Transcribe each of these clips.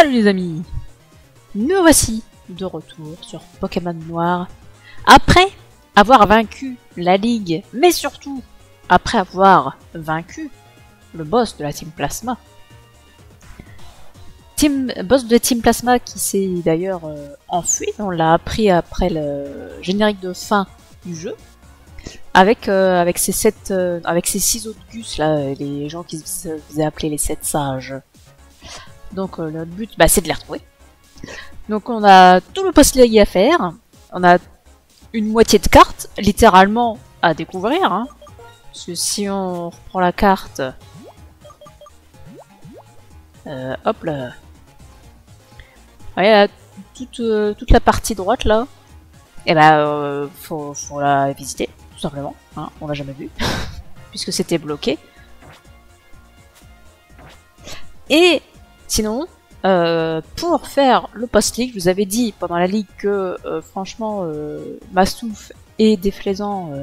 Salut les amis, nous voici de retour sur Pokémon Noir. Après avoir vaincu la Ligue, mais surtout après avoir vaincu le boss de la Team Plasma. Boss de la Team Plasma qui s'est d'ailleurs enfui, on l'a appris après le générique de fin du jeu. Avec ces 6 autres gus là, les gens qui se faisaient appeler les 7 sages. Donc notre but, c'est de les retrouver. Donc on a tout le post-league à faire. On a une moitié de carte, littéralement, à découvrir. Hein. Parce que si on reprend la carte... hop là. Ouais, toute la partie droite là. Et faut la visiter, tout simplement. Hein. On l'a jamais vu. Puisque c'était bloqué. Et... sinon, pour faire le post-league, je vous avais dit pendant la ligue que franchement, Mastouf et Déflaisant,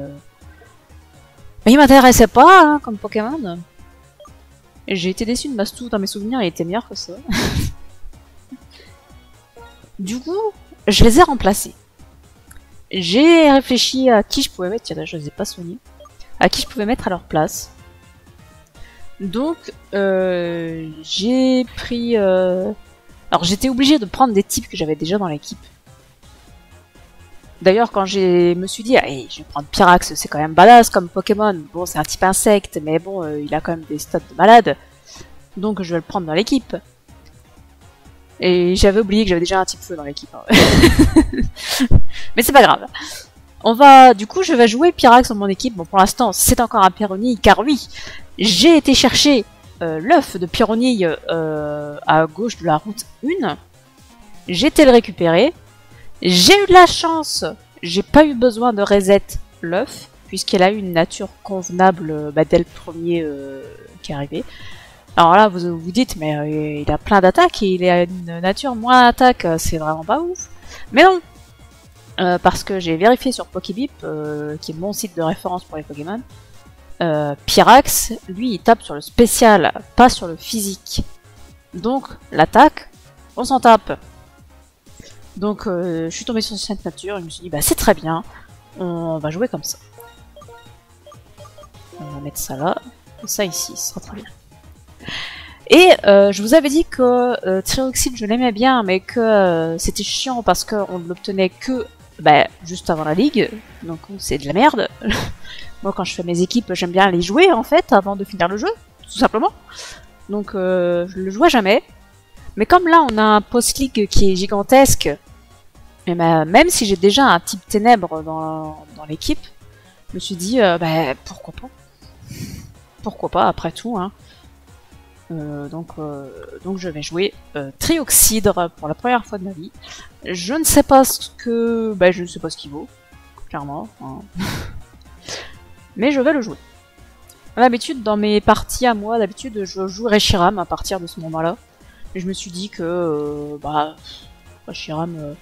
il m'intéressait pas hein, comme Pokémon. J'ai été déçu de Mastouf, dans mes souvenirs, il était meilleur que ça. Du coup, je les ai remplacés. J'ai réfléchi à qui je pouvais mettre, tiens, je les ai pas soignés, à qui je pouvais mettre à leur place. Donc, j'ai pris... Alors, j'étais obligée de prendre des types que j'avais déjà dans l'équipe. D'ailleurs, quand je me suis dit, hey, je vais prendre Pyrax, c'est quand même badass comme Pokémon. Bon, c'est un type insecte, mais bon, il a quand même des stats de malade. Donc, je vais le prendre dans l'équipe. Et j'avais oublié que j'avais déjà un type feu dans l'équipe. Hein. Mais c'est pas grave. Du coup, je vais jouer Pyrax dans mon équipe. Bon, pour l'instant, c'est encore un Pyronille, car oui, j'ai été chercher l'œuf de Pyronille à gauche de la route 1. J'ai été le récupérer. J'ai eu de la chance. J'ai pas eu besoin de reset l'œuf, puisqu'elle a eu une nature convenable dès le premier qui est arrivé. Alors là, vous vous dites, mais il a plein d'attaques et il a une nature moins attaque, c'est vraiment pas ouf. Mais non, parce que j'ai vérifié sur Pokébip, qui est mon site de référence pour les Pokémon, Pyrax, lui, il tape sur le spécial, pas sur le physique. Donc, l'attaque, on s'en tape. Donc, je suis tombée sur cette nature, et je me suis dit, c'est très bien, on va jouer comme ça. On va mettre ça là, et ça ici, ce sera très bien. Et je vous avais dit que Trioxide je l'aimais bien, mais que c'était chiant parce qu'on ne l'obtenait que juste avant la ligue, donc c'est de la merde. Moi quand je fais mes équipes, j'aime bien les jouer en fait avant de finir le jeu, tout simplement. Donc je le jouais jamais. Mais comme là on a un post-league qui est gigantesque, et même si j'ai déjà un type ténèbres dans l'équipe, je me suis dit pourquoi pas. Pourquoi pas après tout, hein. Donc je vais jouer Trioxydre pour la première fois de ma vie. Je ne sais pas ce que... je ne sais pas ce qu'il vaut, clairement. Hein. Mais je vais le jouer. D'habitude, dans mes parties à moi, d'habitude, je joue Reshiram à partir de ce moment-là. Et je me suis dit que... Reshiram,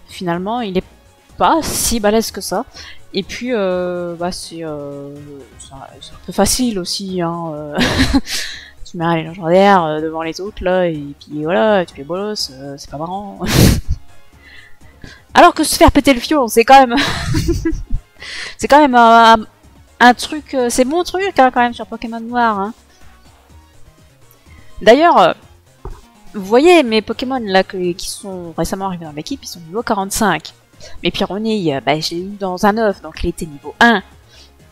finalement, il est pas si balèze que ça. Et puis, c'est un peu facile aussi, hein. Tu mets les légendaires devant les autres là, et puis voilà, tu les bolosses, c'est pas marrant. Alors que se faire péter le fion, c'est quand même... c'est quand même un truc... c'est mon truc hein, quand même sur Pokémon Noir. Hein. D'ailleurs, vous voyez mes Pokémon là qui sont récemment arrivés dans l'équipe, ils sont niveau 45. Mes Pyronille, j'ai eu dans un œuf, donc il était niveau 1.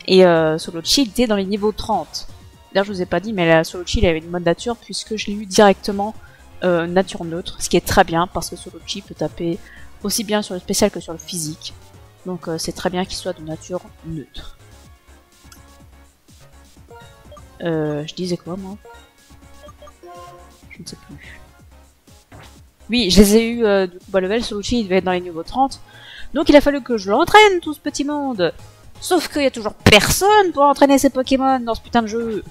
Et Solochi, il était dans les niveaux 30. D'ailleurs, je vous ai pas dit, mais la Solochi, il avait une mode nature, puisque je l'ai eu directement nature neutre, ce qui est très bien, parce que Solochi peut taper aussi bien sur le spécial que sur le physique. Donc c'est très bien qu'il soit de nature neutre. Je disais quoi, moi? Je ne sais plus. Oui, je les ai eu du coup bas level, Solochi, il devait être dans les niveaux 30. Donc il a fallu que je l'entraîne, tout ce petit monde. Sauf qu'il y a toujours personne pour entraîner ces Pokémon dans ce putain de jeu.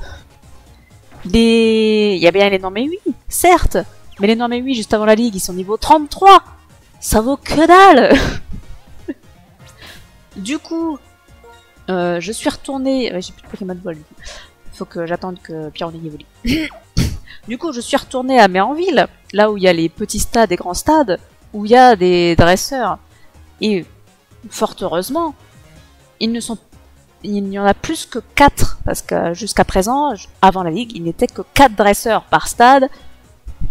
Il y a bien les normes 8, certes. Mais les normes 8 juste avant la ligue, ils sont niveau 33. Ça vaut que dalle. Du coup, je suis retournée... j'ai plus de Pokémon Ball du coup. Faut que j'attende que Pyronille évolue. Du coup, je suis retournée à Méranville, là où il y a les petits stades et grands stades, où il y a des dresseurs. Et fort heureusement, il n'y en a plus que 4, parce que jusqu'à présent, avant la ligue, il n'était que 4 dresseurs par stade.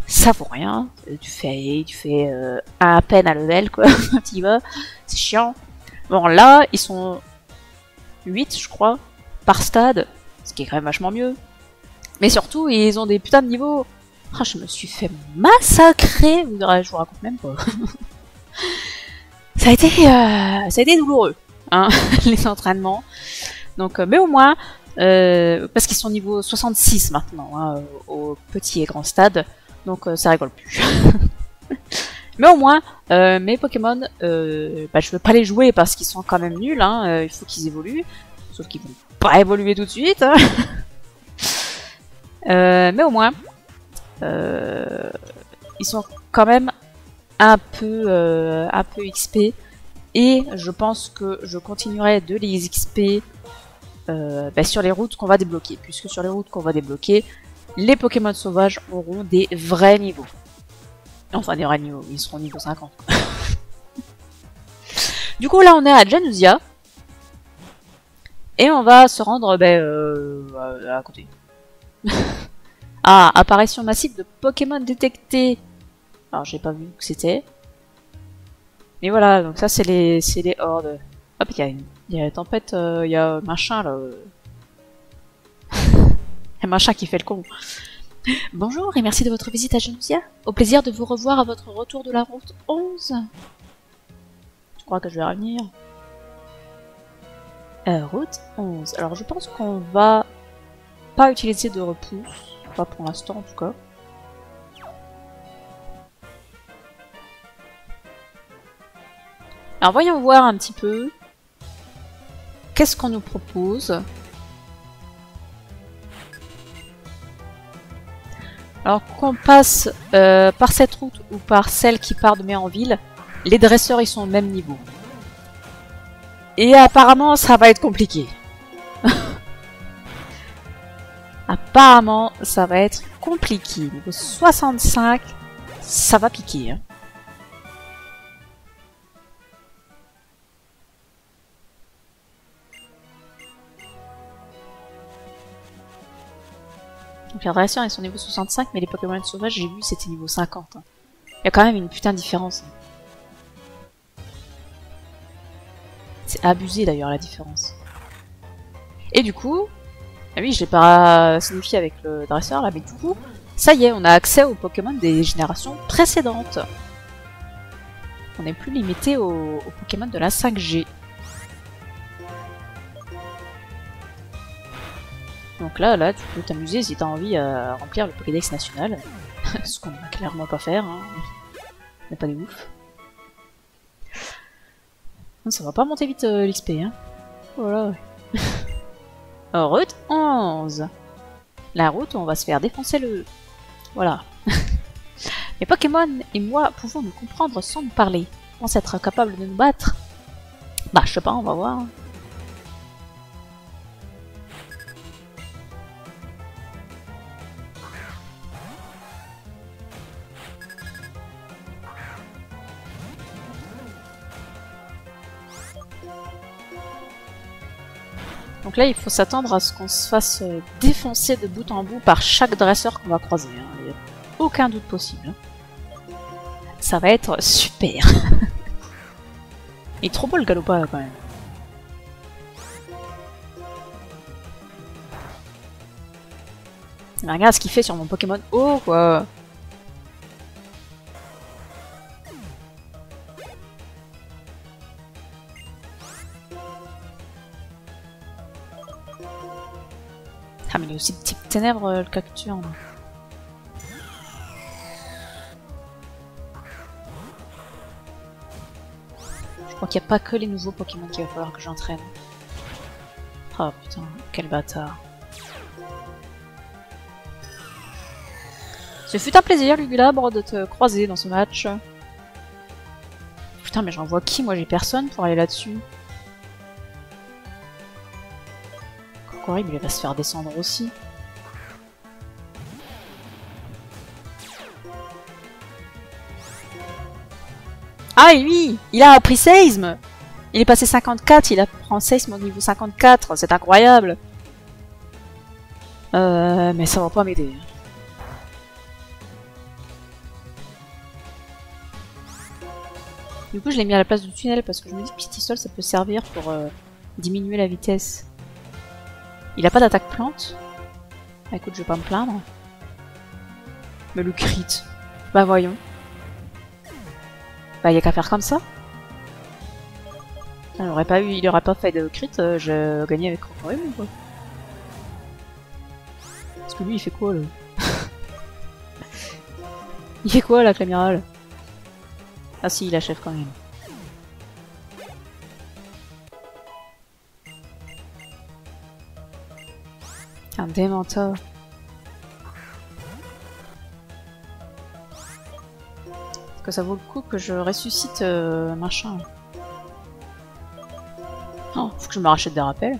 Ça vaut rien. Tu fais à peine à level, quoi. Tu y vas, c'est chiant. Bon, là, ils sont 8, je crois, par stade, ce qui est quand même vachement mieux. Mais surtout, ils ont des putains de niveaux. Oh, je me suis fait massacrer. Je vous raconte même pas. Ça a été douloureux, hein, les entraînements. Donc, mais au moins, parce qu'ils sont niveau 66 maintenant, hein, au petit et grand stade. Donc, ça rigole plus. Mais au moins, mes Pokémon, je veux pas les jouer parce qu'ils sont quand même nuls, hein, il faut qu'ils évoluent. Sauf qu'ils vont pas évoluer tout de suite. Hein. Mais au moins, ils sont quand même un peu XP. Et je pense que je continuerai de les XP sur les routes qu'on va débloquer. Puisque sur les routes qu'on va débloquer, les Pokémon sauvages auront des vrais niveaux. Enfin, des vrais niveaux, ils seront niveau 50. Du coup, là, on est à Janusia. Et on va se rendre à côté. Ah, apparition massive de Pokémon détectés. Alors, j'ai pas vu que c'était. Mais voilà, donc ça, c'est les hordes. Hop, il y a la tempête, il y a machin, là. Il y a machin qui fait le con. Bonjour et merci de votre visite à Janusia. Au plaisir de vous revoir à votre retour de la route 11. Je crois que je vais revenir. Route 11. Alors je pense qu'on va pas utiliser de repousse. Pas pour l'instant en tout cas. Alors voyons voir un petit peu. Qu'est-ce qu'on nous propose? Alors qu'on passe par cette route ou par celle qui part de Méranville, les dresseurs ils sont au même niveau. Et apparemment ça va être compliqué. Apparemment ça va être compliqué. Niveau 65, ça va piquer. Hein. Donc les dresseurs ils sont niveau 65, mais les Pokémon sauvages j'ai vu c'était niveau 50. Hein. Il y a quand même une putain de différence. Hein. C'est abusé d'ailleurs la différence. Et du coup, ah oui je l'ai pas signifié avec le dresseur là, mais du coup, ça y est, on a accès aux Pokémon des générations précédentes. On n'est plus limité aux Pokémon de la 5G. Donc là, tu peux t'amuser si t'as envie à remplir le Pokédex national. Ce qu'on va clairement pas faire, hein. On n'est pas des ouf. Ça va pas monter vite l'XP, hein. Voilà. Route 11. La route où on va se faire défoncer le... Voilà. Les Pokémon et moi pouvons nous comprendre sans nous parler. On pense être capable de nous battre. Bah, je sais pas, on va voir. Donc là, il faut s'attendre à ce qu'on se fasse défoncer de bout en bout par chaque dresseur qu'on va croiser. Hein. Il n'y a aucun doute possible. Ça va être super. Il est trop beau le Galopa là quand même. Mais regarde ce qu'il fait sur mon Pokémon haut quoi. Ah mais il est aussi de type ténèbres le Cacturne. Je crois qu'il n'y a pas que les nouveaux Pokémon qu'il va falloir que j'entraîne. Oh putain, quel bâtard. Ce fut un plaisir, Lugulabre, de te croiser dans ce match. Putain, mais j'envoie qui? Moi j'ai personne pour aller là-dessus. Horrible, il va se faire descendre aussi. Ah oui, il a appris Seisme. Il est passé 54, il apprend Seisme au niveau 54, c'est incroyable. Mais ça va pas m'aider. Du coup, je l'ai mis à la place du tunnel parce que je me dis que Pistisol, ça peut servir pour diminuer la vitesse. Il a pas d'attaque plante. Ah, écoute, je vais pas me plaindre. Mais le crit. Bah voyons. Bah y a qu'à faire comme ça. Il aurait pas fait de crit, je gagnais avec Crocodile ou quoi. Parce que lui il fait quoi là? Il fait quoi là, l'amiral? Ah si, il achève quand même. Un démentor. Est-ce que ça vaut le coup que je ressuscite machin? Oh, faut que je me rachète des rappels.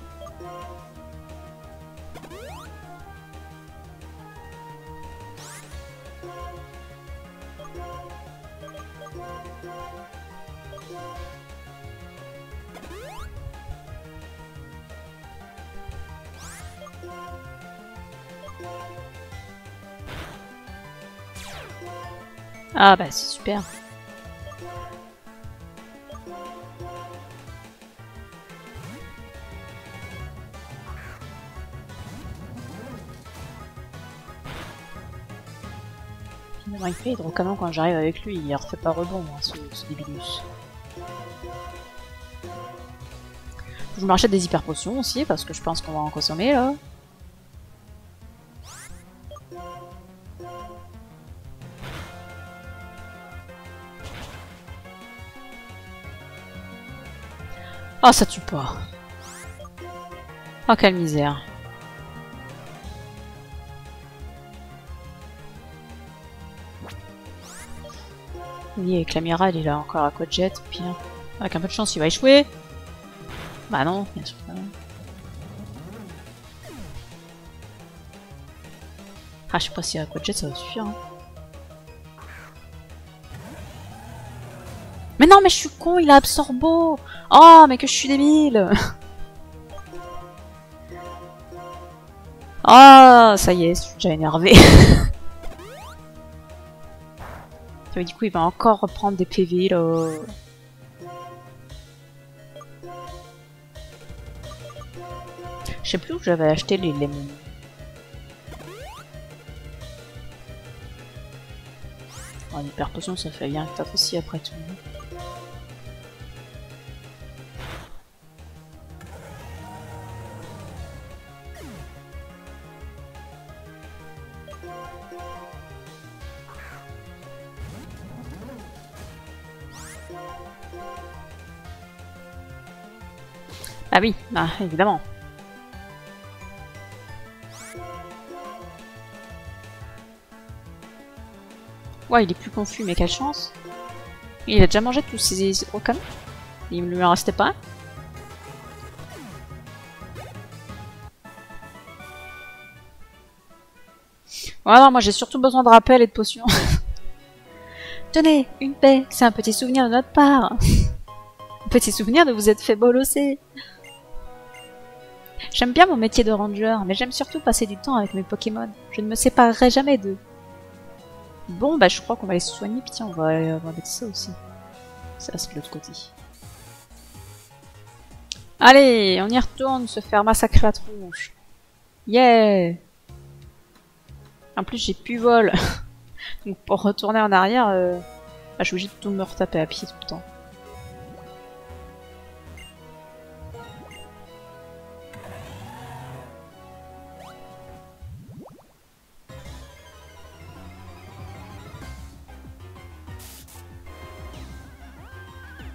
Ah bah c'est super. Finalement il fait hydrocanon quand j'arrive avec lui, il refait pas rebond hein, ce débilus. Je me rachète des hyper potions aussi parce que je pense qu'on va en consommer là. Ah, ça tue pas. Oh, quelle misère. Oui, avec l'amiral, il a encore Aquajet, puis avec un peu de chance, il va échouer. Bah non, bien sûr. Ah, je sais pas si Aquajet ça va suffire. Hein. Mais non, mais je suis con, il a Absorbo. Oh, mais que je suis débile. Ah, ça y est, je suis déjà énervé. Du coup, il va encore reprendre des PV là. Je sais plus où j'avais acheté les lemons. Oh, l'hyper potion, ça fait bien peut-être aussi après tout. Ah oui, bah, évidemment. Ouais, il est plus confus, mais quelle chance. Il a déjà mangé tous ses hydrocanes. Il ne lui en restait pas un. Voilà, moi j'ai surtout besoin de rappel et de potions. Tenez, une paix, c'est un petit souvenir de notre part. Un petit souvenir de vous être fait bolosser. J'aime bien mon métier de ranger, mais j'aime surtout passer du temps avec mes Pokémon. Je ne me séparerai jamais d'eux. Bon, bah je crois qu'on va les soigner, puis tiens, on va aller avec ça aussi. Ça, c'est de l'autre côté. Allez, on y retourne se faire massacrer la tronche. Yeah! En plus, j'ai plus vol. Donc pour retourner en arrière, je suis obligée de tout me retaper à pied tout le temps.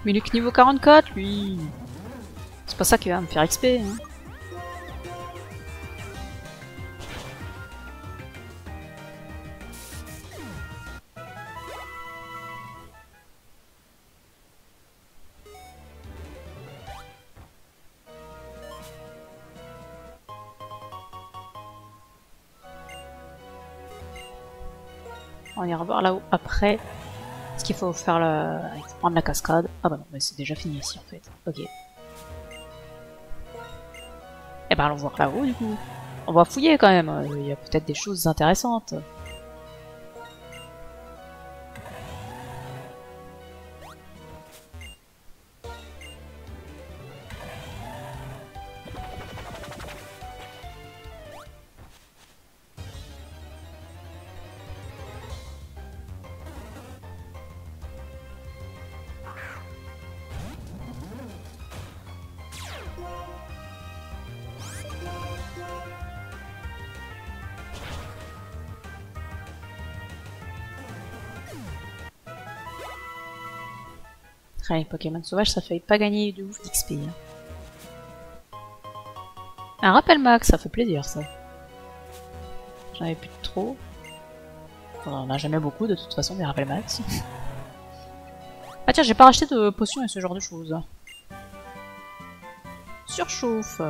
Mais il est que niveau 44, lui. C'est pas ça qui va me faire XP. Hein. On ira voir là-haut après. Parce qu'il faut faire il faut prendre la cascade. Ah bah non, mais c'est déjà fini ici en fait. Ok. Eh ben allons voir là-haut du coup. On va fouiller quand même, il y a peut-être des choses intéressantes. Les Pokémon sauvages, ça fait pas gagner de ouf d'XP. Hein. Un rappel max, ça fait plaisir ça. J'en avais plus de trop. Enfin, on en a jamais beaucoup de toute façon des rappels max. Ah tiens, j'ai pas racheté de potions et ce genre de choses. Surchauffe.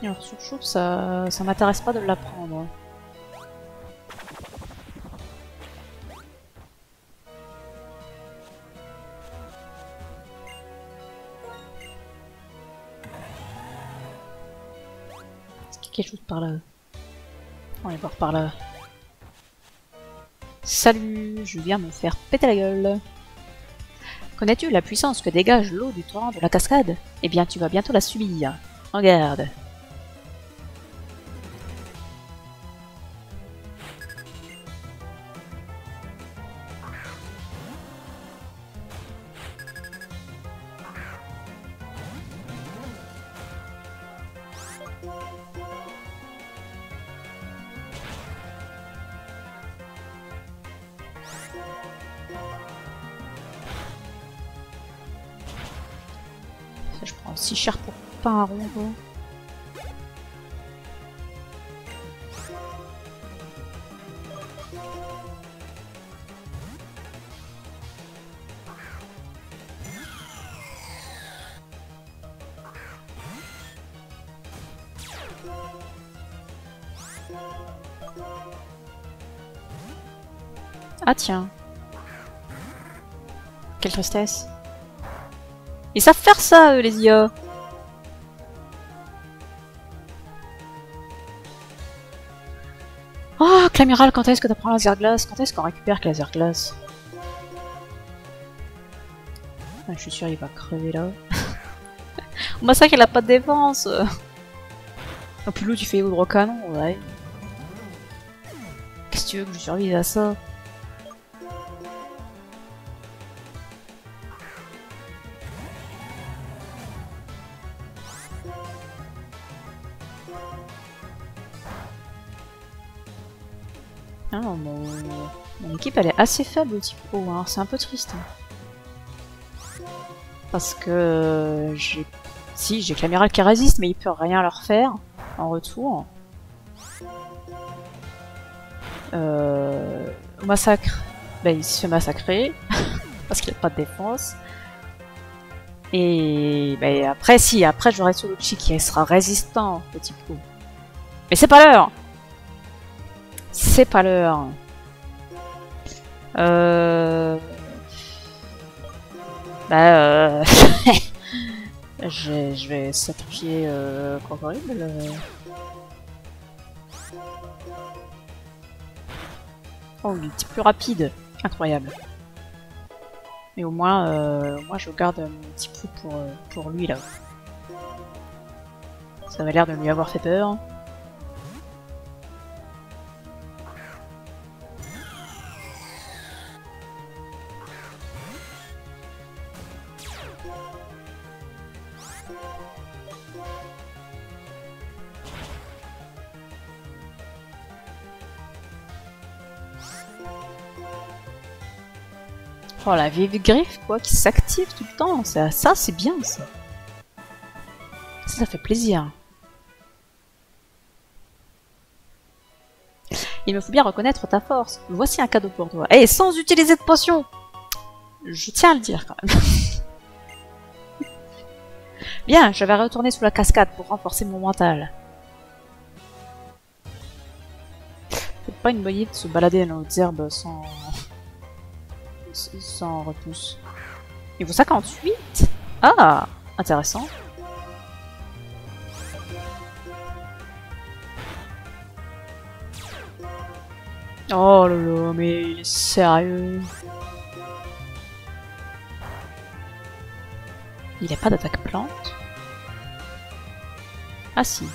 Alors, surchauffe, ça m'intéresse pas de l'apprendre. Quelque chose par là. On va aller voir par là. Salut, je viens me faire péter la gueule. Connais-tu la puissance que dégage l'eau du torrent de la cascade? Eh bien, tu vas bientôt la subir. Regarde. Je prends si cher pour pas un rond. Ah tiens. Quelle tristesse. Ils savent faire ça, eux, les IA. Oh, Clamiral, quand est-ce que t'apprends laser glace? Quand est-ce qu'on récupère laser glace? Ah, je suis sûr il va crever là. On massacre, il a pas de défense. Oh, puis l'autre, tu fais au canon, ouais. Qu'est-ce que tu veux que je survive à ça? Ah, mon équipe elle est assez faible au type O, hein. C'est un peu triste. Hein. Parce que j'ai Clamiral qui résiste, mais il peut rien leur faire en retour. Massacre, ben, il se fait massacrer parce qu'il a pas de défense. Et ben, après j'aurai Soluchi qui sera résistant au type O. Mais c'est pas l'heure. C'est pas l'heure. Bah je vais sacrifier Crocodile. Oh, il est un petit plus rapide. Incroyable. Mais au moins je garde mon petit coup pour lui là. Ça avait l'air de lui avoir fait peur. Oh la vive griffe quoi, qui s'active tout le temps, ça c'est bien ça. Ça fait plaisir. Il me faut bien reconnaître ta force. Voici un cadeau pour toi. Et sans utiliser de potion. Je tiens à le dire quand même. Bien, je vais retourner sous la cascade pour renforcer mon mental. pas une bonne idée de se balader dans les herbes sans repousse. Niveau 58. Ah, intéressant. Oh là là, mais il est sérieux. Il a pas d'attaque plante? Ah si.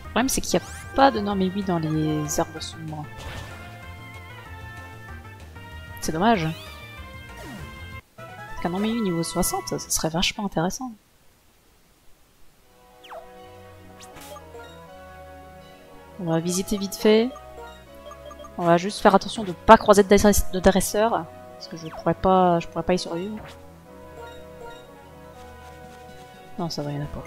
Le problème c'est qu'il n'y a pas de norme 8 dans les herbes sombres. C'est dommage. Parce qu'un norme 8 niveau 60, ça serait vachement intéressant. On va visiter vite fait. On va juste faire attention de ne pas croiser de dresseurs. Parce que je pourrais pas y survivre. Non, ça va, il y en a pas.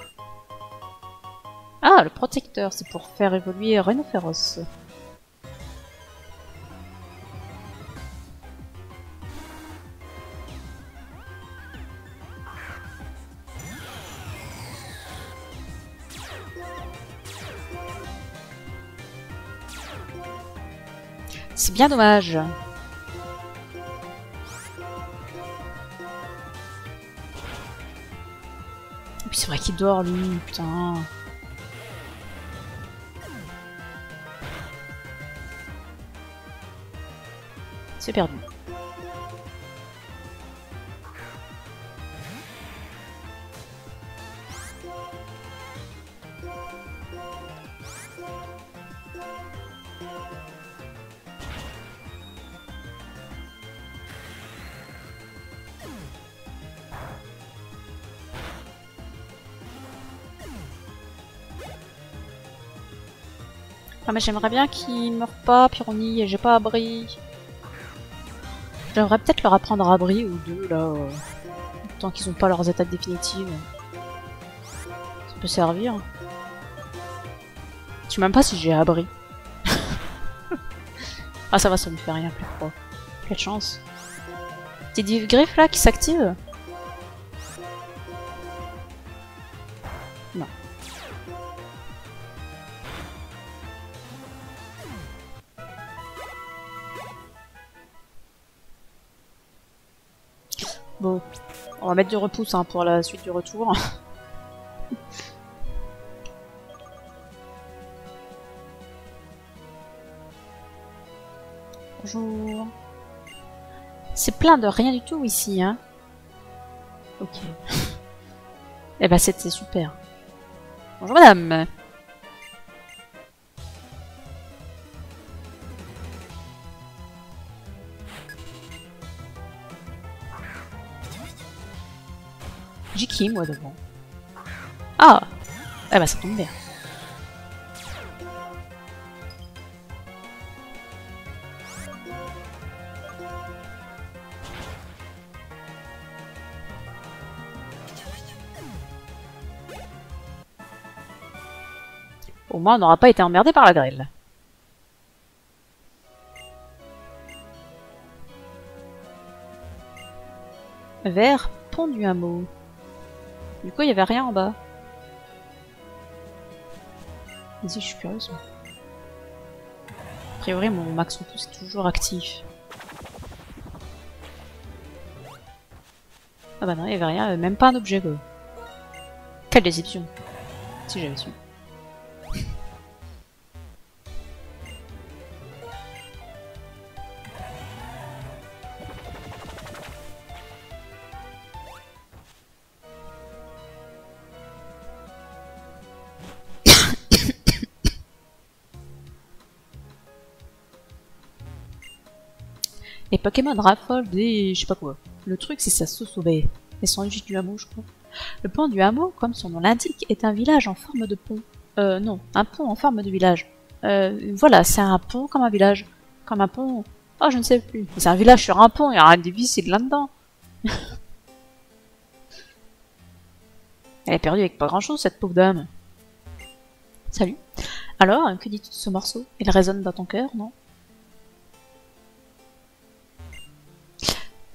Ah, le protecteur, c'est pour faire évoluer Rhinophéros. C'est bien dommage. Et puis c'est vrai qu'il dort lui, putain. C'est perdu. Ah mais j'aimerais bien qu'il meure pas, Pyrrhony, et j'ai pas abri. J'aimerais peut-être leur apprendre à abri ou deux là, tant qu'ils ont pas leurs attaques définitives. Ça peut servir. Je sais même pas si j'ai abri. Ah ça va, ça me fait rien plus froid. Quelle chance. T'es des griffes là qui s'activent? Non. Bon, on va mettre du repousse hein, pour la suite du retour. Bonjour. C'est plein de rien du tout ici, hein. Ok. Eh ben c'était super. Bonjour madame. J'ai qui moi devant? Ah. Eh ben ça tombe bien. Au moins on n'aura pas été emmerdé par la grêle. Vers pont du hameau. Du coup il n'y avait rien en bas. Vas-y, je suis curieuse. A priori mon max repousse est toujours actif. Ah bah non, il n'y avait rien, même pas un objet quoi. Quelle déception. Si j'avais su. Les Pokémon raffolent des... je sais pas quoi. Le truc c'est ça se sauver. Elles sont juste du hameau je crois. Le pont du hameau, comme son nom l'indique, est un village en forme de pont. Non, un pont en forme de village. Voilà, c'est un pont comme un village. Comme un pont... Oh, je ne sais plus. C'est un village sur un pont, il y a rien de difficile là-dedans. Elle est perdue avec pas grand-chose cette pauvre dame. Salut. Alors, que dis-tu de ce morceau? Il résonne dans ton cœur, non?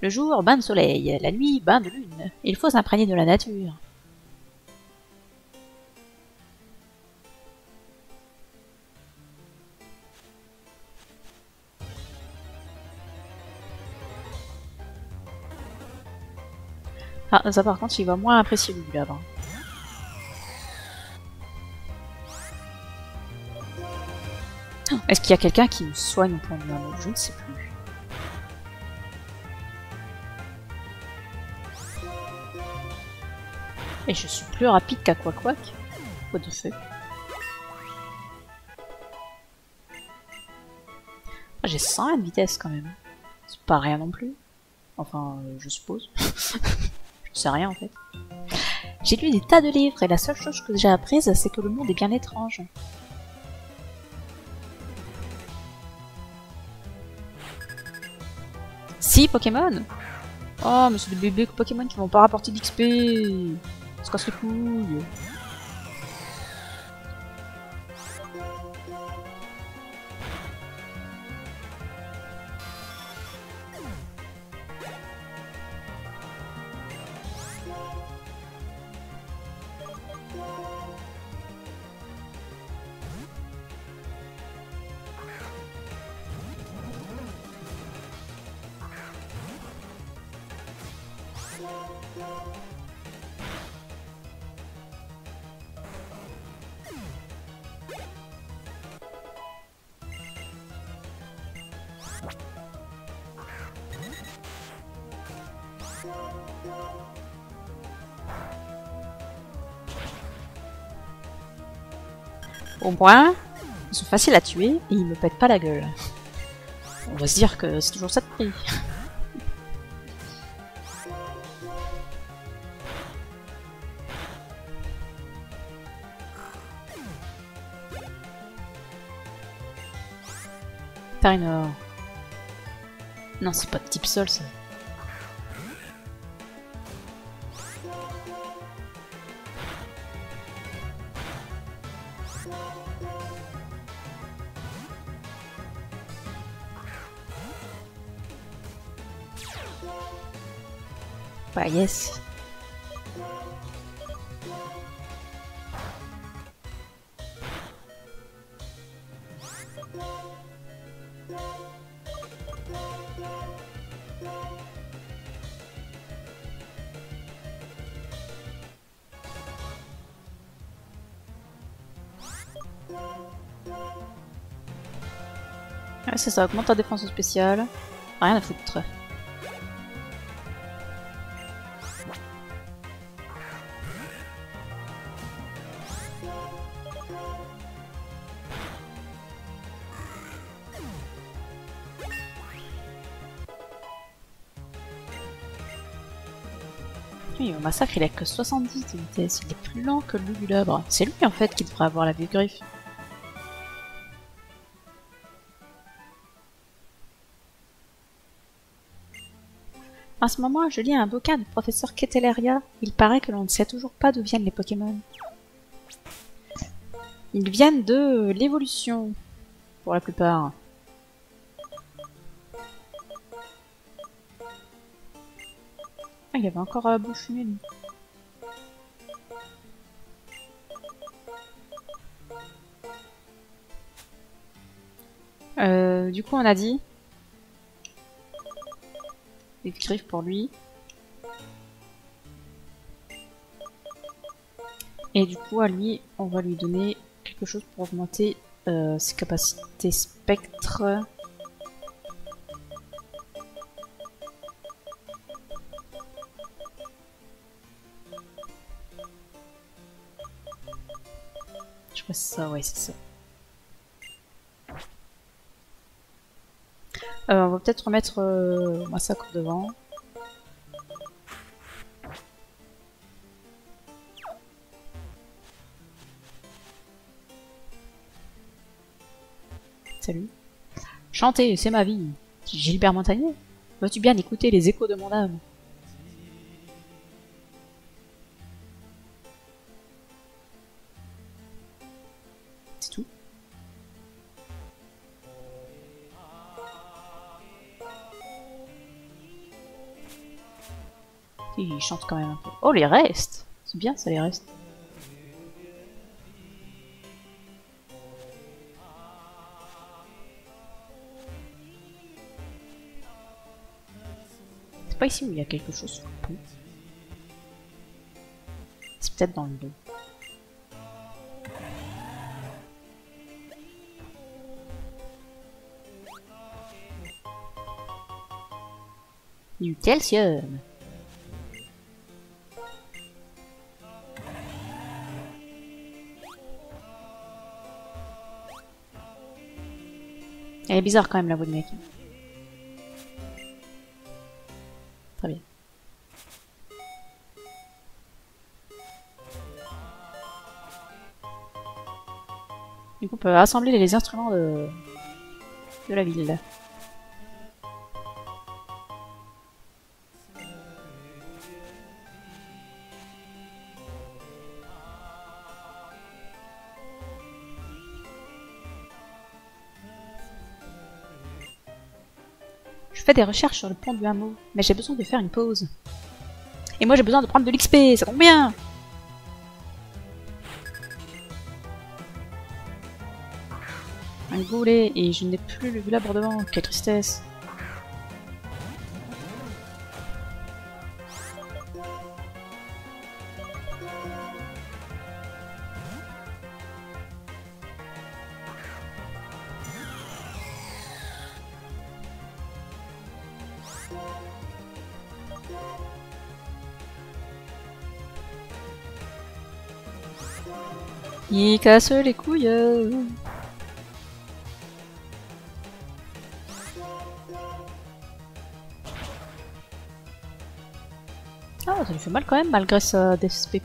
Le jour, bain de soleil, la nuit, bain de lune. Il faut s'imprégner de la nature. Ah, ça par contre, il va moins apprécier le là-bas. Est-ce qu'il y a quelqu'un qui me soigne au point de mort? Je ne sais plus. Et je suis plus rapide qu'à Quack Quack. What the fuck? Ah, j'ai 100 de vitesse quand même. C'est pas rien non plus. Enfin, je suppose. Je sais rien en fait. J'ai lu des tas de livres et la seule chose que j'ai apprise, c'est que le monde est bien étrange. Si, Pokémon. Oh, mais c'est des bébés Pokémon qui vont pas rapporter d'XP. On se casse les couilles. Au moins, ils sont faciles à tuer et ils me pètent pas la gueule. On va se dire que c'est toujours ça de prix. Tarinor. Non, c'est pas de type sol ça. Bah yes. Ouais, c'est ça, augmente ta défense spéciale. Rien à foutre. Oui, au massacre, il a que 70 de vitesse. Il est plus lent que le Lugulabre. C'est lui en fait qui devrait avoir la vieille griffe. En ce moment, je lis un bouquin du professeur Keteleria. Il paraît que l'on ne sait toujours pas d'où viennent les Pokémon. Ils viennent de l'évolution, pour la plupart. Ah, il y avait encore bouche nulle. Du coup, on a dit... Des griffes pour lui. Et du coup, à lui, on va lui donner quelque chose pour augmenter ses capacités spectre. Je crois que c'est ça, ouais, c'est ça. On va peut-être remettre Massacre devant. Salut. Chanter, c'est ma vie. Gilbert Montagnier. Veux-tu bien écouter les échos de mon âme? C'est tout. Il chante quand même un peu. Oh, les restes! C'est bien ça, les restes. C'est pas ici où il y a quelque chose sur le pont. C'est peut-être dans le dos. Du calcium. Elle est bizarre quand même la voix du mec. Très bien. Du coup on peut assembler les instruments de la ville. Je fais des recherches sur le pont du hameau, mais j'ai besoin de faire une pause. Et moi j'ai besoin de prendre de l'XP, ça tombe bien! Un goulet, et je n'ai plus le village devant, quelle tristesse! Il casse les couilles. Ah, ça lui fait mal quand même malgré sa DSP+.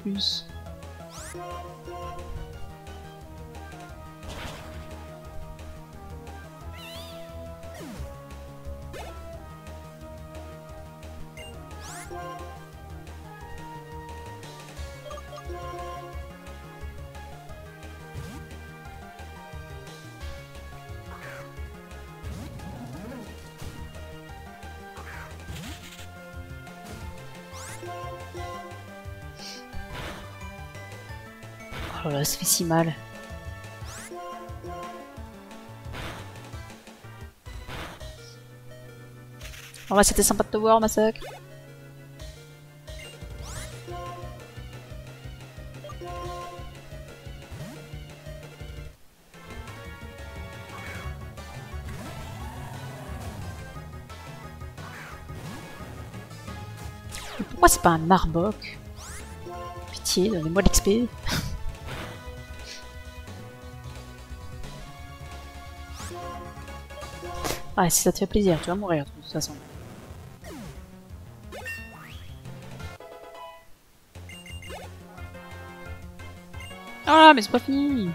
Oh là là, ça fait si mal. Oh là, c'était sympa de te voir, Massacre. Mais pourquoi c'est pas un Arbok? Pitié, donnez-moi de l'XP. Ah, si ça te fait plaisir, tu vas mourir de toute façon. Ah, mais c'est pas fini!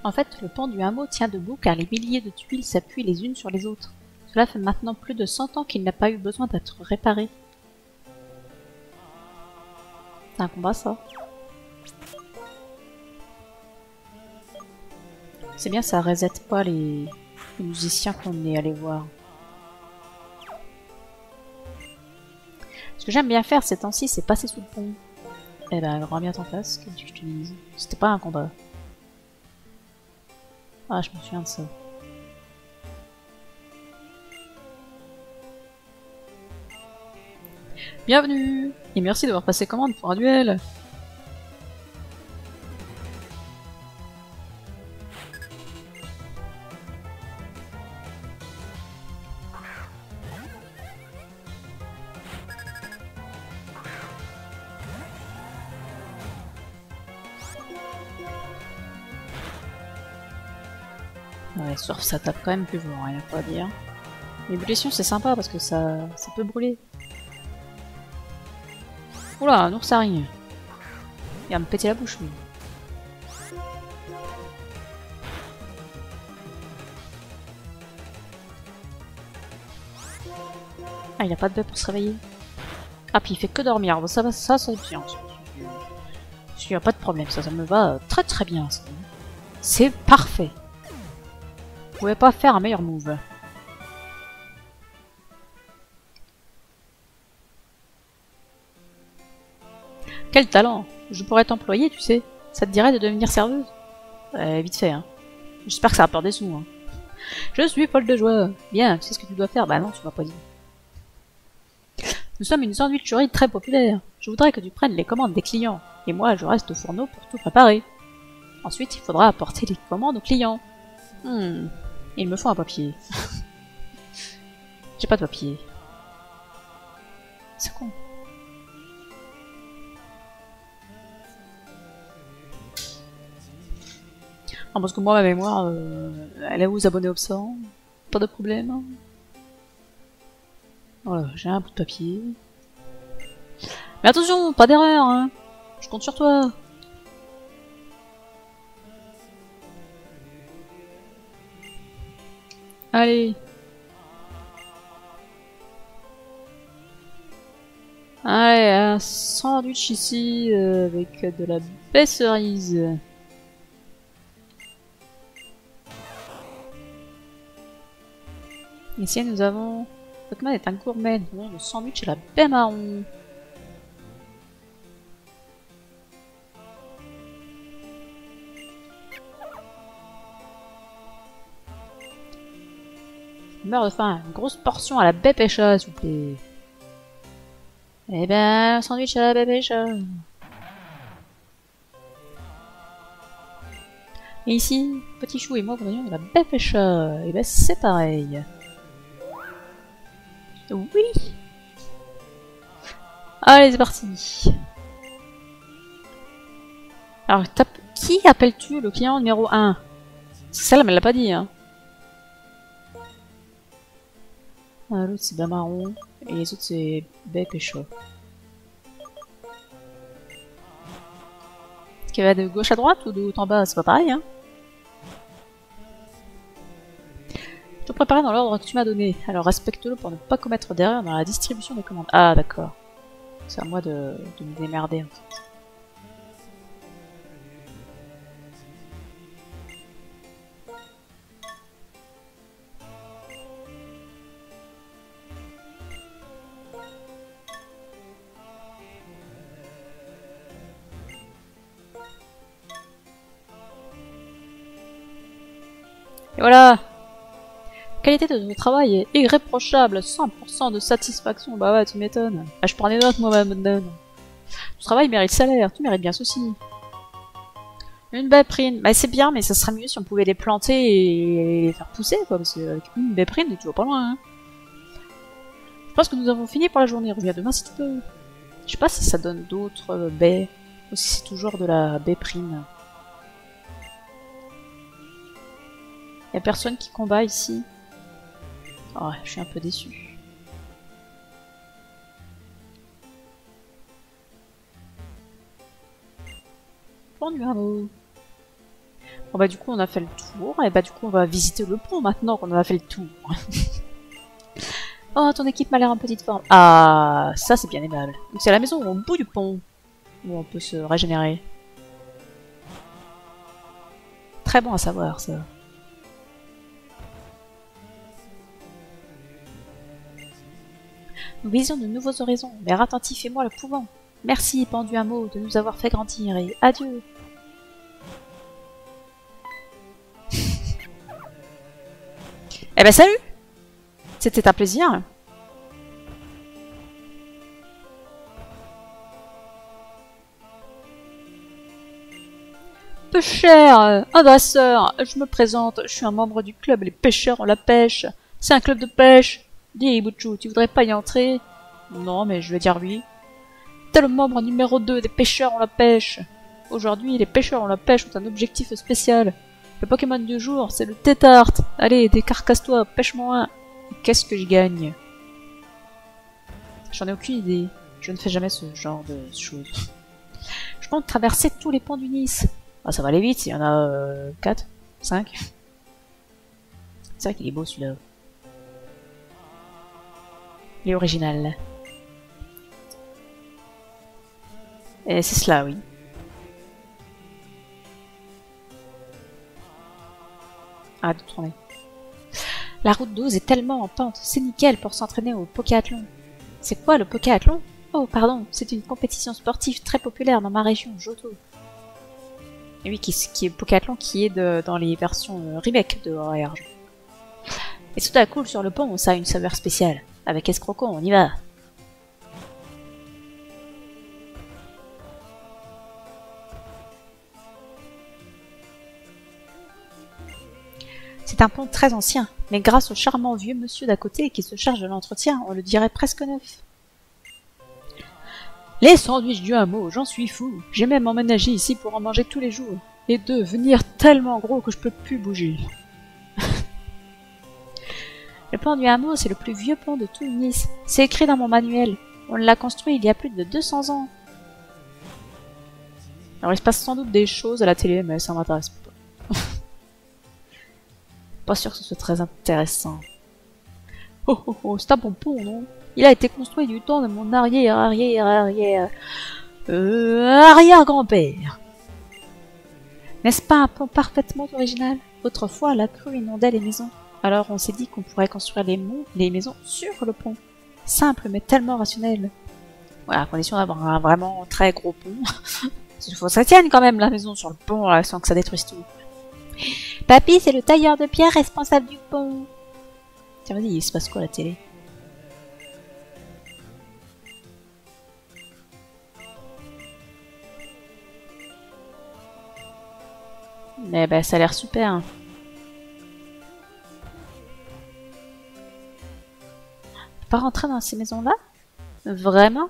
En fait, le pont du hameau tient debout car les milliers de tuiles s'appuient les unes sur les autres. Cela fait maintenant plus de 100 ans qu'il n'a pas eu besoin d'être réparé. C'est un combat, ça. C'est bien, ça reset pas les musiciens qu'on est allé voir. Ce que j'aime bien faire ces temps-ci, c'est passer sous le pont. Eh ben, rends bien ton face, qu'est-ce que je te dise. C'était pas un combat. Ah, je me souviens de ça. Bienvenue! Et merci d'avoir passé commande pour un duel! Ouais, sauf ça tape quand même plus fort, rien pas à dire. L'ébullition c'est sympa parce que ça peut brûler. Oula, un ours araignée. Il va me péter la bouche lui. Ah, il a pas de baie pour se réveiller. Ah, puis il fait que dormir. Bon, ça va, ça c'est bien. Il n'y a pas de problème, ça me va très très bien. C'est parfait. Vous pouvez pas faire un meilleur move. Quel talent! Je pourrais t'employer, tu sais. Ça te dirait de devenir serveuse? Vite fait, hein. J'espère que ça rapporte des sous, hein. Je suis folle de joie. Bien, tu sais ce que tu dois faire? Bah non, tu m'as pas dit. Nous sommes une sandwicherie très populaire. Je voudrais que tu prennes les commandes des clients. Et moi, je reste au fourneau pour tout préparer. Ensuite, il faudra apporter les commandes aux clients. Il me faut un papier. J'ai pas de papier. C'est con. Ah, parce que moi, ma mémoire, elle est aux abonnés absents. Pas de problème. Voilà, j'ai un bout de papier. Mais attention, pas d'erreur, hein. Je compte sur toi. Allez. Allez, un sandwich ici avec de la baie cerise. Ici nous avons... Pokémon est un gourmet, nous avons le sandwich à la baie marron. Je meurs de faim, une grosse portion à la baie pêcha, s'il vous plaît. Eh ben, un sandwich à la baie pêcha. Et ici, Petit Chou et moi venons de la baie pêcha. Et ben c'est pareil. Oui. Allez, c'est parti. Alors, qui appelles-tu le client numéro 1? Celle-là, mais elle l'a pas dit, hein. Ah, l'autre, c'est baie marron. Et les autres, c'est baie pêcha. Est-ce qu'elle va de gauche à droite ou de haut en bas? C'est pas pareil, hein. Je te préparer dans l'ordre que tu m'as donné. Alors respecte-le pour ne pas commettre d'erreur dans la distribution des commandes. Ah, d'accord. C'est à moi de me démerder, en fait. Et voilà! La qualité de ton travail est irréprochable, 100% de satisfaction. Bah ouais, tu m'étonnes. Ah, je prends des notes, moi, madame. Tu travail mérite salaire, tu mérites bien ceci. Une baie prime. Bah c'est bien, mais ça serait mieux si on pouvait les planter et les faire pousser, quoi, parce qu'avec une baie prime, tu vas pas loin, hein. Je pense que nous avons fini pour la journée. Reviens demain si tu peux. Je sais pas si ça donne d'autres baies, ou si c'est toujours de la baie prime. Y'a personne qui combat ici. Oh, je suis un peu déçu. Pont du hameau. Bon bah du coup on a fait le tour, et bah du coup on va visiter le pont maintenant qu'on a fait le tour. Oh, ton équipe m'a l'air en petite forme. Ah, ça c'est bien aimable. Donc c'est la maison au bout du pont, où on peut se régénérer. Très bon à savoir ça. Nous visons de nouveaux horizons, mais attentif et moi le pouvant. Merci, pendu un mot, de nous avoir fait grandir, et adieu. Eh ben salut! C'était un plaisir. Pêcheur, adresseur, je me présente, je suis un membre du club Les Pêcheurs ont la pêche. C'est un club de pêche. Dis, Bouchou, tu voudrais pas y entrer? Non, mais je vais dire oui. T'es le membre numéro 2 des Pêcheurs ont la pêche. Aujourd'hui, les Pêcheurs ont la pêche ont un objectif spécial. Le Pokémon du jour, c'est le Tétart. Allez, décarcasse-toi, pêche-moi un. Qu'est-ce que je gagne? J'en ai aucune idée. Je ne fais jamais ce genre de choses. Je compte traverser tous les ponts du Nice. Ah, ça va aller vite, il y en a 4, 5. C'est vrai qu'il est beau celui-là. Il est original. Et c'est cela, oui. Arrête de tourner. La route 12 est tellement en pente, c'est nickel pour s'entraîner au pokéathlon. C'est quoi le pokéathlon? Oh, pardon, c'est une compétition sportive très populaire dans ma région, Johto. Et oui, qui est pokéathlon qui est dans les versions remake de Rage. Et tout à coup, sur le pont, ça a une saveur spéciale. Avec Escroco, on y va. C'est un pont très ancien, mais grâce au charmant vieux monsieur d'à côté qui se charge de l'entretien, on le dirait presque neuf. Les sandwichs du hameau, j'en suis fou. J'ai même emménagé ici pour en manger tous les jours. Et devenir tellement gros que je peux plus bouger. Le pont du hameau, c'est le plus vieux pont de tout Nice. C'est écrit dans mon manuel. On l'a construit il y a plus de 200 ans. Alors il se passe sans doute des choses à la télé, mais ça m'intéresse pas. Pas sûr que ce soit très intéressant. Oh oh oh, c'est un bon pont, non? Il a été construit du temps de mon arrière-grand-père. N'est-ce pas un pont parfaitement original? Autrefois, la crue inondait les maisons. Alors on s'est dit qu'on pourrait construire les maisons sur le pont. Simple, mais tellement rationnel. Voilà, à condition d'avoir un vraiment très gros pont. Il faut que ça tienne quand même, la maison sur le pont, là, sans que ça détruise tout. Papy, c'est le tailleur de pierre responsable du pont. Tiens, vas-y, il se passe quoi à la télé? Mais bah, ça a l'air super. Hein. Pas rentrer dans ces maisons-là? Vraiment?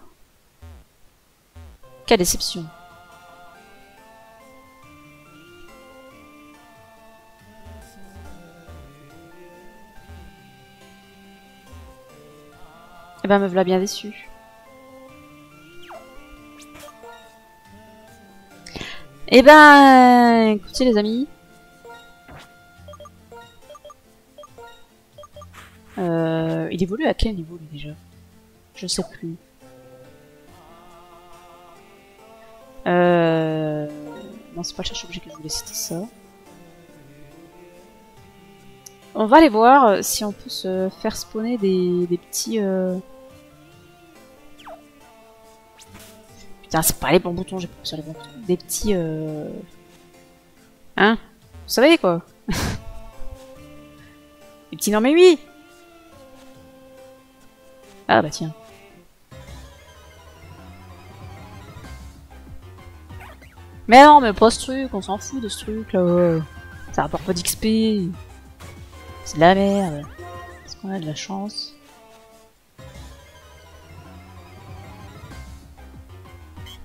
Quelle déception. Eh ben, me voilà bien déçu. Eh ben, écoutez les amis. Il évolue à quel niveau lui déjà? Je sais plus. Non, c'est pas le cherche-objet que je voulais, c'était ça. On va aller voir si on peut se faire spawner des petits... Putain, c'est pas les bons boutons, j'ai pas sur les bons boutons. Des petits... Hein? Vous savez quoi? Des petits... Non mais oui! Ah bah tiens. Mais non, mais pas ce truc, on s'en fout de ce truc là. Ça rapporte pas d'XP. C'est de la merde. Est-ce qu'on a de la chance?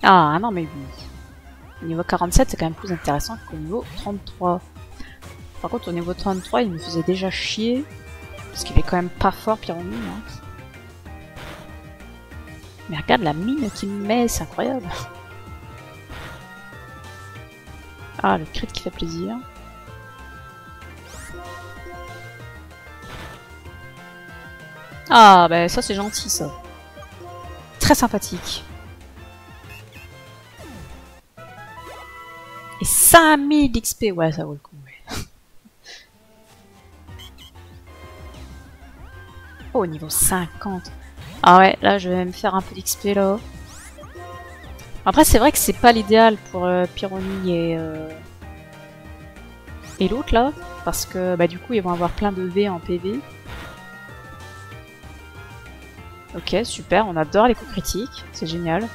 Ah non mais oui. Au niveau 47 c'est quand même plus intéressant qu'au niveau 33. Par contre au niveau 33 il me faisait déjà chier. Parce qu'il est quand même pas fort Pyromine. Hein. Mais regarde la mine qu'il me met, c'est incroyable. Ah le crit qui fait plaisir. Ah bah ça c'est gentil ça. Très sympathique. Et 5000 d'XP, ouais ça vaut le coup. Ouais. Oh niveau 50. Ah ouais là je vais me faire un peu d'XP là. Après c'est vrai que c'est pas l'idéal pour Pyroni et l'autre là. Parce que bah du coup ils vont avoir plein de V en PV. Ok, super, on adore les coups critiques, c'est génial.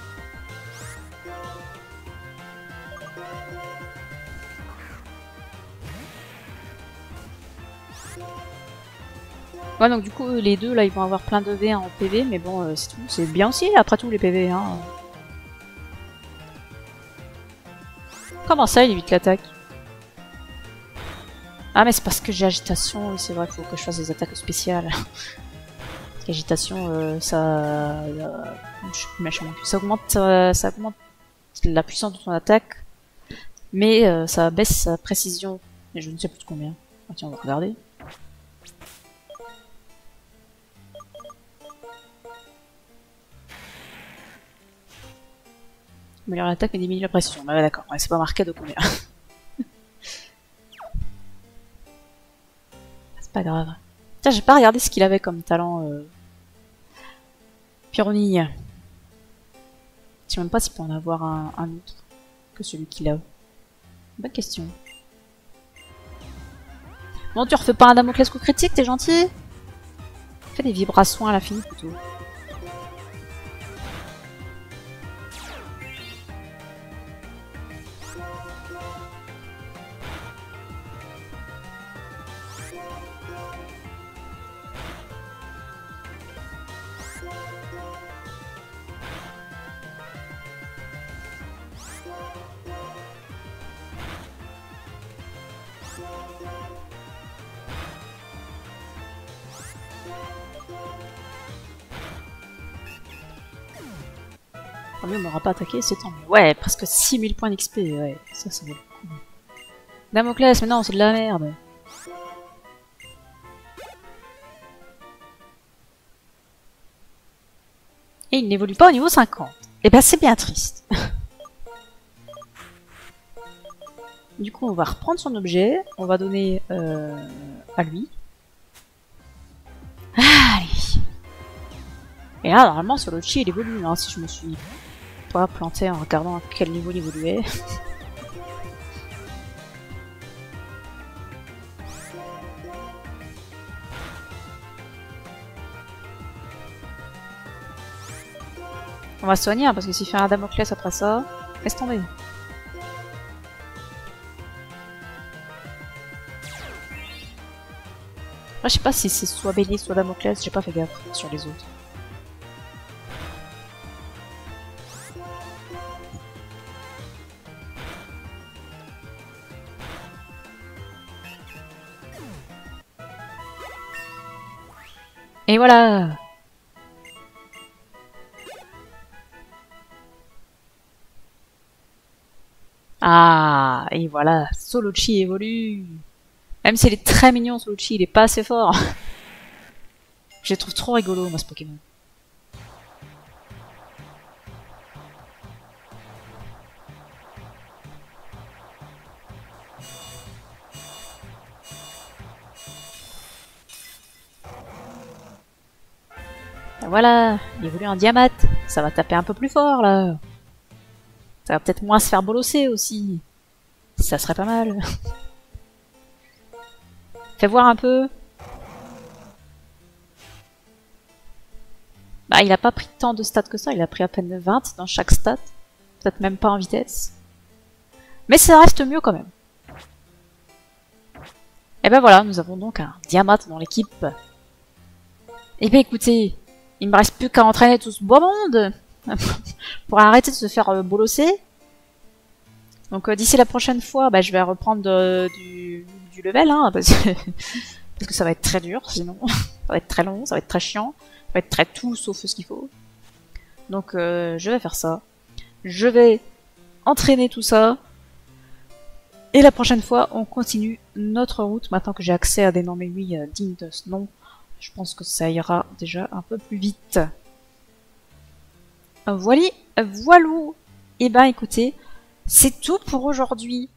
Ouais, donc du coup, les deux, là, ils vont avoir plein de V en PV, mais bon, c'est tout. C'est bien aussi, après tout, les PV, hein. Comment ça, il évite l'attaque? Ah, mais c'est parce que j'ai agitation, c'est vrai qu'il faut que je fasse des attaques spéciales. L'agitation, ça augmente la puissance de ton attaque, mais ça baisse sa précision. Et je ne sais plus de combien. Ah, tiens, on va regarder. Améliore l'attaque et diminue la pression. Bah ouais, d'accord, ouais, c'est pas marqué de combien. C'est pas grave. Tiens, j'ai pas regardé ce qu'il avait comme talent. Pyronille. Je sais même pas s'il peut en avoir un autre que celui qu'il a. Bonne question. Bon, tu refais pas un Damoclès coup critique, t'es gentil? Fais des vibrations à l'infini plutôt. Lui, on m'aura pas attaqué, c'est tant mieux. Ouais, presque 6000 points d'XP, ouais, ça vaut le coup. Damoclès, mais non, c'est de la merde. Et il n'évolue pas au niveau 50. Et ben c'est bien triste. Du coup, on va reprendre son objet, on va donner à lui. Allez. Et là, normalement, sur le chi, il évolue, hein, si je me suis pas planté en regardant à quel niveau il évoluait. On va soigner, hein, parce que s'il fait un Damoclès après ça, laisse tomber. Après, je sais pas si c'est soit Bélier, soit Damoclès, j'ai pas fait gaffe sur les autres. Et voilà! Ah, et voilà, Solochi évolue. Même s'il est très mignon, Solochi, il est pas assez fort. Je le trouve trop rigolo, moi, ce Pokémon. Et voilà, il évolue en Diamate. Ça va taper un peu plus fort, là. Ça va peut-être moins se faire bolosser aussi. Ça serait pas mal. Fais voir un peu. Bah, il a pas pris tant de stats que ça. Il a pris à peine 20 dans chaque stat. Peut-être même pas en vitesse. Mais ça reste mieux quand même. Et ben voilà, nous avons donc un Diamate dans l'équipe. Et ben écoutez, il me reste plus qu'à entraîner tout ce beau monde pour arrêter de se faire bolosser. Donc d'ici la prochaine fois, bah, je vais reprendre du level, hein, parce que ça va être très dur sinon. Ça va être très long, ça va être très chiant, ça va être très tout sauf ce qu'il faut. Donc je vais faire ça. Je vais entraîner tout ça. Et la prochaine fois, on continue notre route. Maintenant que j'ai accès à des noms oui dignes de ce nom, je pense que ça ira déjà un peu plus vite. Voilà, voilou. Et ben écoutez, c'est tout pour aujourd'hui.